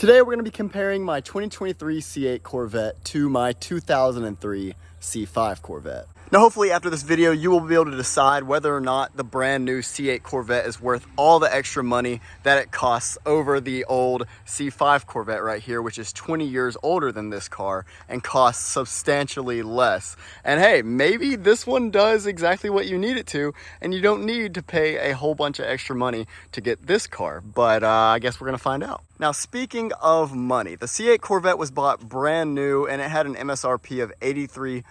Today we're going to be comparing my 2023 C8 Corvette to my 2003 C5 Corvette. Now hopefully after this video you will be able to decide whether or not the brand new C8 Corvette is worth all the extra money that it costs over the old C5 Corvette right here, which is 20 years older than this car and costs substantially less. And hey, maybe this one does exactly what you need it to and you don't need to pay a whole bunch of extra money to get this car, but I guess we're gonna find out. Now speaking of money, the C8 Corvette was bought brand new and it had an MSRP of $83,000.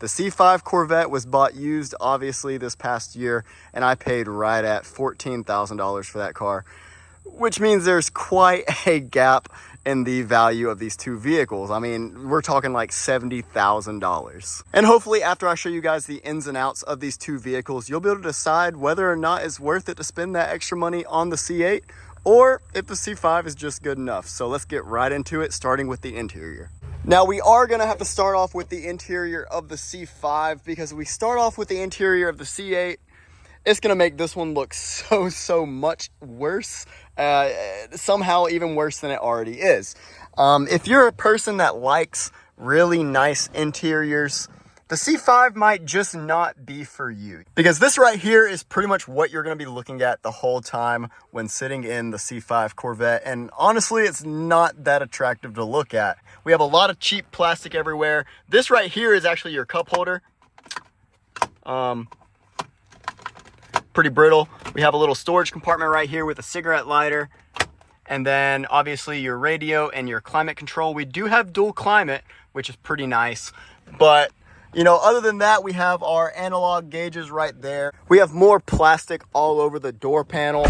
The C5 Corvette was bought used obviously this past year and I paid right at $14,000 for that car, which means there's quite a gap in the value of these two vehicles. I mean, we're talking like $70,000. And hopefully after I show you guys the ins and outs of these two vehicles, you'll be able to decide whether or not it's worth it to spend that extra money on the C8 or if the C5 is just good enough. So let's get right into it, starting with the interior. Now we are gonna have to start off with the interior of the C5 because if we start off with the interior of the C8, it's gonna make this one look so much worse, somehow even worse than it already is. If you're a person that likes really nice interiors, the C5 might just not be for you, because this right here is pretty much what you're going to be looking at the whole time when sitting in the C5 Corvette, and honestly it's not that attractive to look at. We have a lot of cheap plastic everywhere. This right here is actually your cup holder. Pretty brittle. We have a little storage compartment right here with a cigarette lighter, and then obviously your radio and your climate control. We do have dual climate, which is pretty nice, but you know, other than that, we have our analog gauges right there. We have more plastic all over the door panel.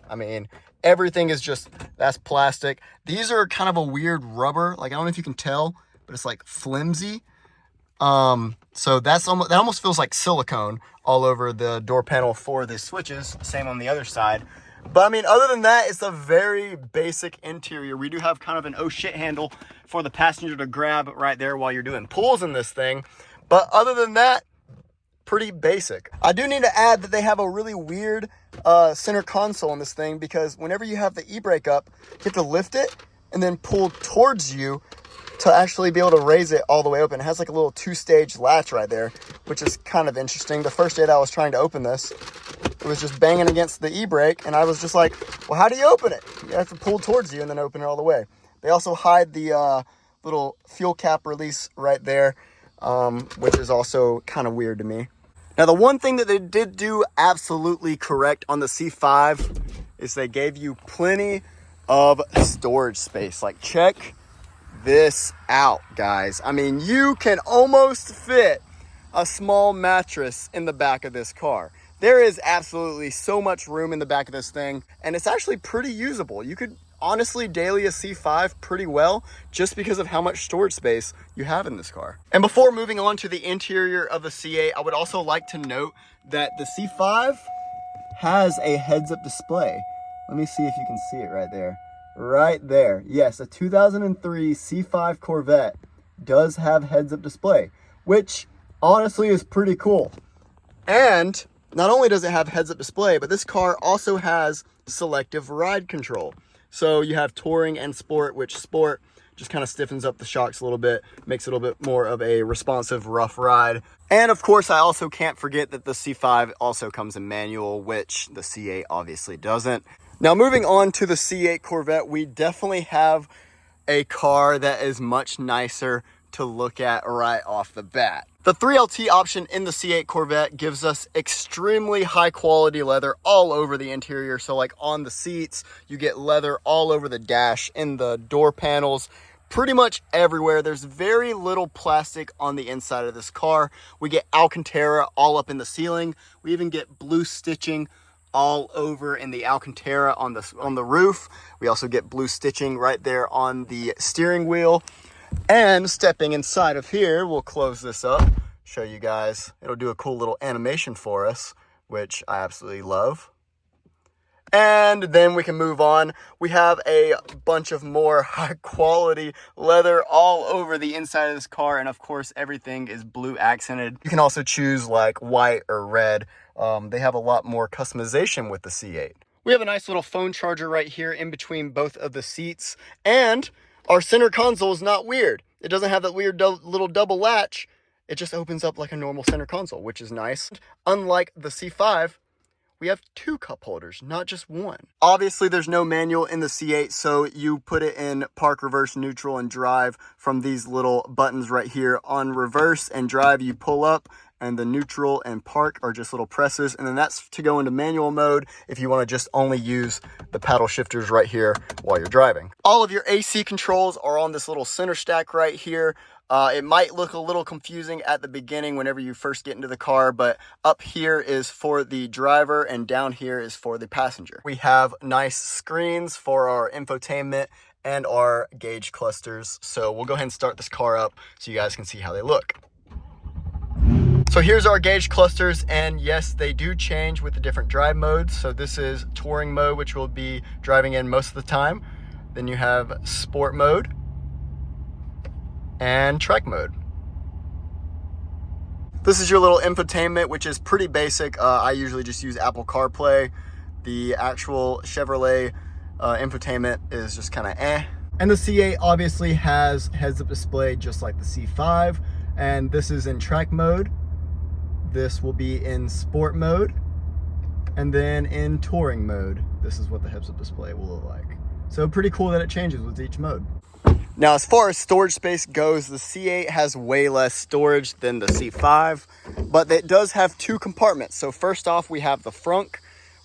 I mean, everything is just, that's plastic. These are kind of a weird rubber. Like, I don't know if you can tell, but it's like flimsy. So that almost feels like silicone all over the door panel for the switches. Same on the other side. But I mean, other than that, it's a very basic interior. We do have kind of an oh shit handle for the passenger to grab right there while you're doing pulls in this thing. But other than that, pretty basic. I do need to add that they have a really weird center console in this thing, because whenever you have the e-brake up, you have to lift it and then pull towards you to actually be able to raise it all the way open. It has like a little two-stage latch right there, which is kind of interesting. The first day that I was trying to open this, it was just banging against the e-brake, and I was just like, well, how do you open it? You have to pull towards you and then open it all the way. They also hide the little fuel cap release right there, which is also kind of weird to me. Now, the one thing that they did do absolutely correct on the C5 is they gave you plenty of storage space. Like, check this out, guys. I mean, you can almost fit a small mattress in the back of this car. There is absolutely so much room in the back of this thing, and it's actually pretty usable. You could honestly daily a C5 pretty well just because of how much storage space you have in this car. And before moving on to the interior of the C8, I would also like to note that the C5 has a heads-up display. Let me see if you can see it right there. Right there. Yes, a 2003 C5 Corvette does have heads-up display, which honestly is pretty cool. And not only does it have heads-up display, but this car also has selective ride control. So you have touring and sport, which sport just kind of stiffens up the shocks a little bit, makes it a little bit more of a responsive, rough ride. And of course, I also can't forget that the C5 also comes in manual, which the C8 obviously doesn't. Now, moving on to the C8 Corvette, we definitely have a car that is much nicer to look at right off the bat. The 3LT option in the C8 Corvette gives us extremely high quality leather all over the interior. So like on the seats, you get leather all over the dash, in the door panels, pretty much everywhere. There's very little plastic on the inside of this car. We get Alcantara all up in the ceiling. We even get blue stitching all over in the Alcantara on the roof. We also get blue stitching right there on the steering wheel. And stepping inside of here, we'll close this up, show you guys. It'll do a cool little animation for us, which I absolutely love. And then we can move on. We have a bunch of more high quality leather all over the inside of this car. And of course, everything is blue accented. You can also choose like white or red. They have a lot more customization with the C8. We have a nice little phone charger right here in between both of the seats, and our center console is not weird. It doesn't have that weird little double latch. It just opens up like a normal center console, which is nice. Unlike the C5, we have 2 cup holders, not just 1. Obviously, there's no manual in the C8, so you put it in park, reverse, neutral, and drive from these little buttons right here. On reverse and drive, you pull up, and the neutral and park are just little presses, and then that's to go into manual mode if you want to just only use the paddle shifters right here while you're driving. All of your AC controls are on this little center stack right here. It might look a little confusing at the beginning whenever you first get into the car, but up here is for the driver and down here is for the passenger. We have nice screens for our infotainment and our gauge clusters. So we'll go ahead and start this car up so you guys can see how they look. So here's our gauge clusters, and yes, they do change with the different drive modes. So this is touring mode, which we'll be driving in most of the time. Then you have sport mode and trek mode. This is your little infotainment, which is pretty basic. I usually just use Apple CarPlay. The actual Chevrolet infotainment is just kind of eh. And the C8 obviously has heads-up display just like the C5, and this is in trek mode. This will be in sport mode, and then in touring mode, this is what the heads-up display will look like. So pretty cool that it changes with each mode. Now, as far as storage space goes, the C8 has way less storage than the C5, but it does have 2 compartments. So first off, we have the frunk,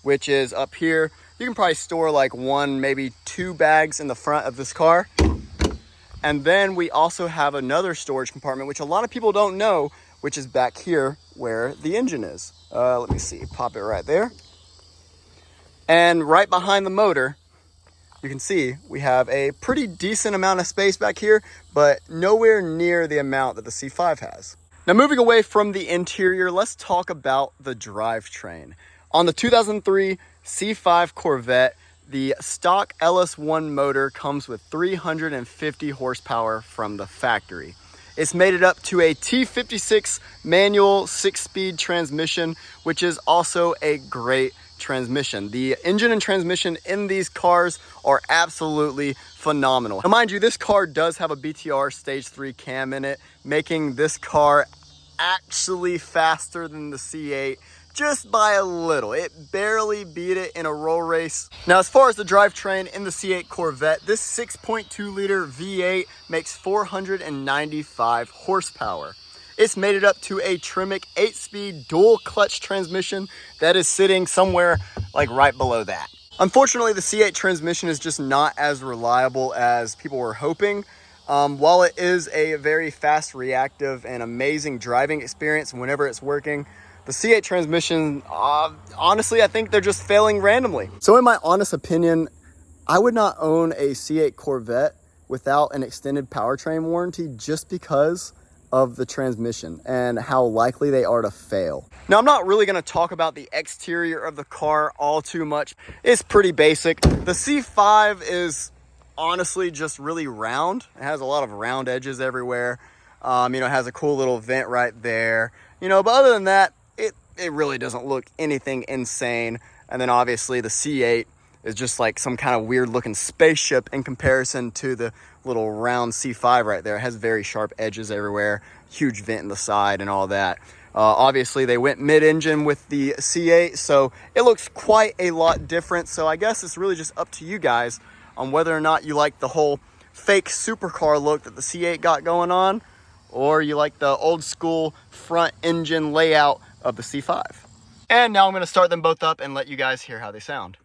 which is up here. You can probably store like 1, maybe 2 bags in the front of this car. And then we also have another storage compartment, which a lot of people don't know, which is back here where the engine is. Let me see, pop it right there. And right behind the motor, you can see we have a pretty decent amount of space back here, but nowhere near the amount that the C5 has. Now, moving away from the interior, let's talk about the drivetrain. On the 2003 C5 Corvette, the stock LS1 motor comes with 350 horsepower from the factory. It's made it up to a T56 manual 6-speed transmission, which is also a great transmission. The engine and transmission in these cars are absolutely phenomenal. Now, mind you, this car does have a BTR Stage 3 cam in it, making this car actually faster than the C8 just by a little. It barely beat it in a roll race. Now, as far as the drivetrain in the C8 Corvette, this 6.2 liter V8 makes 495 horsepower. It's made it up to a Tremec 8-speed dual clutch transmission that is sitting somewhere like right below that. Unfortunately, the C8 transmission is just not as reliable as people were hoping. While it is a very fast, reactive, and amazing driving experience whenever it's working, the C8 transmission, honestly, I think they're just failing randomly. So in my honest opinion, I would not own a C8 Corvette without an extended powertrain warranty just because of the transmission and how likely they are to fail. Now, I'm not really going to talk about the exterior of the car all too much. It's pretty basic. The C5 is honestly just really round. It has a lot of round edges everywhere. It has a cool little vent right there. But other than that, it really doesn't look anything insane. And then obviously the C8 is just like some kind of weird looking spaceship in comparison to the little round C5 right there. It has very sharp edges everywhere, huge vent in the side and all that. Obviously they went mid-engine with the C8, so it looks quite a lot different. So I guess it's really just up to you guys on whether or not you like the whole fake supercar look that the C8 got going on, or you like the old school front engine layout of the C5. And now I'm going to start them both up and let you guys hear how they sound.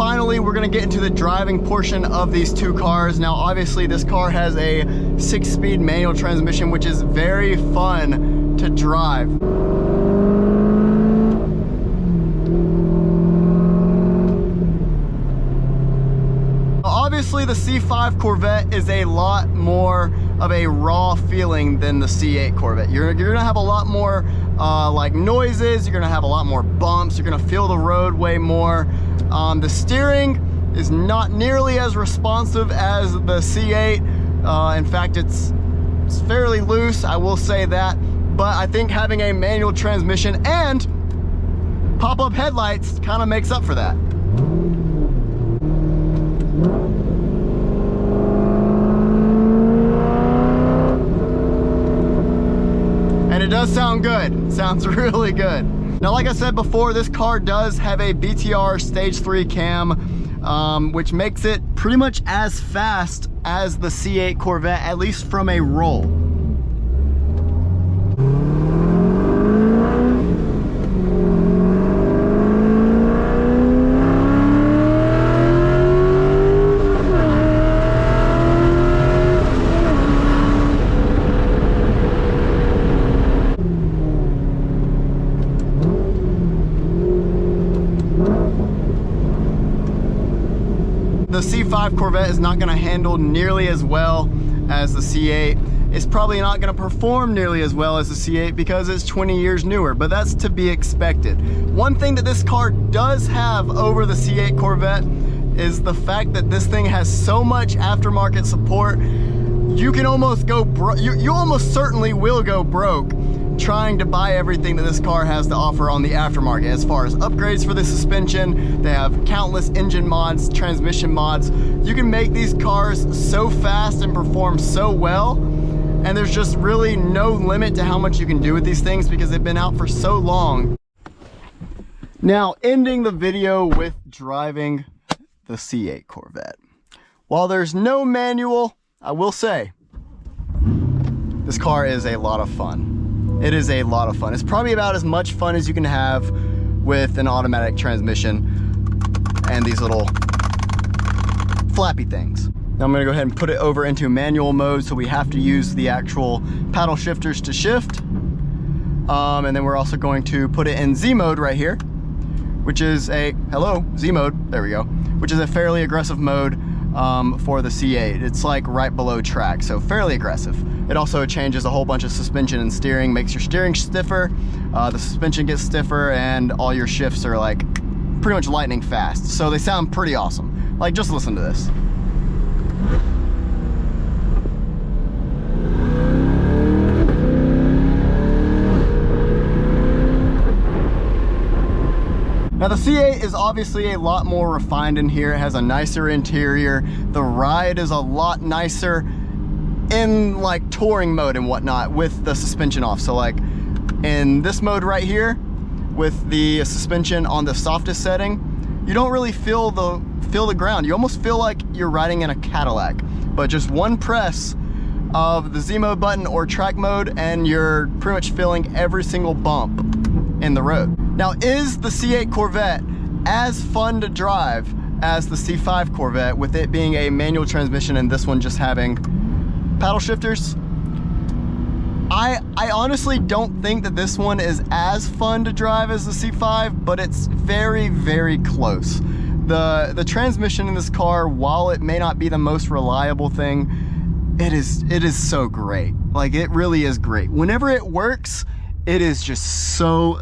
finally, we're gonna get into the driving portion of these two cars. Now, obviously, this car has a 6-speed manual transmission, which is very fun to drive. Obviously, the C5 Corvette is a lot more of a raw feeling than the C8 Corvette. You're gonna have a lot more like noises, you're gonna have a lot more bumps, you're gonna feel the road way more. The steering is not nearly as responsive as the C8. In fact, it's fairly loose, I will say that. But I think having a manual transmission and pop-up headlights kind of makes up for that. And it does sound good. It sounds really good. Now, like I said before, this car does have a BTR Stage 3 cam, which makes it pretty much as fast as the C8 Corvette, at least from a roll. The C5 Corvette is not going to handle nearly as well as the C8. It's probably not going to perform nearly as well as the C8 because it's 20 years newer, but that's to be expected. One thing that this car does have over the C8 Corvette is the fact that this thing has so much aftermarket support. You can almost go broke. You almost certainly will go broke trying to buy everything that this car has to offer on the aftermarket. As far as upgrades for the suspension, they have countless engine mods, transmission mods. You can make these cars so fast and perform so well, and there's just really no limit to how much you can do with these things because they've been out for so long. Now, ending the video with driving the C8 Corvette. While there's no manual, I will say, this car is a lot of fun. It is a lot of fun. It's probably about as much fun as you can have with an automatic transmission and these little flappy things. Now I'm gonna go ahead and put it over into manual mode, so we have to use the actual paddle shifters to shift. And then we're also going to put it in Z mode right here, which is a, Z mode, there we go, which is a fairly aggressive mode for the C8. It's like right below track, so fairly aggressive. It also changes a whole bunch of suspension and steering, makes your steering stiffer, the suspension gets stiffer, and all your shifts are like pretty much lightning fast. So they sound pretty awesome. Like, just listen to this. Now the C8 is obviously a lot more refined in here. It has a nicer interior. The ride is a lot nicer in like touring mode and whatnot with the suspension off. So like in this mode right here with the suspension on the softest setting, you don't really feel the ground. You almost feel like you're riding in a Cadillac, but just one press of the Z mode button or track mode and you're pretty much feeling every single bump in the road. Now, is the C8 Corvette as fun to drive as the C5 Corvette with it being a manual transmission and this one just having paddle shifters? I honestly don't think that this one is as fun to drive as the C5, but it's very, very close. The transmission in this car, while it may not be the most reliable thing, it is so great. Like, it really is great. Whenever it works, it is just so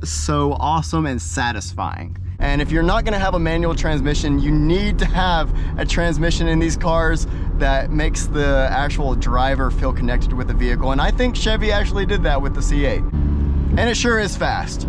awesome and satisfying. And if you're not gonna have a manual transmission, you need to have a transmission in these cars that makes the actual driver feel connected with the vehicle. And I think Chevy actually did that with the C8. And it sure is fast.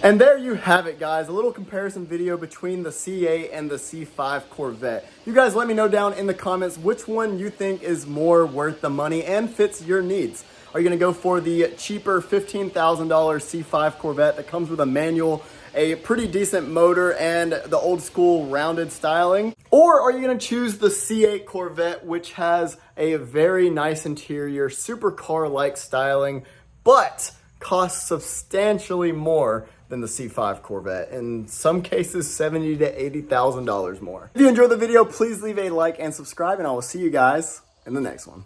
And there you have it, guys. A little comparison video between the C8 and the C5 Corvette. You guys let me know down in the comments which one you think is more worth the money and fits your needs. Are you gonna go for the cheaper $15,000 C5 Corvette that comes with a manual, a pretty decent motor, and the old school rounded styling? Or are you gonna choose the C8 Corvette, which has a very nice interior, supercar-like styling, but costs substantially more than the C5 Corvette, in some cases $70,000 to $80,000 more. If you enjoyed the video, please leave a like and subscribe, and I will see you guys in the next one.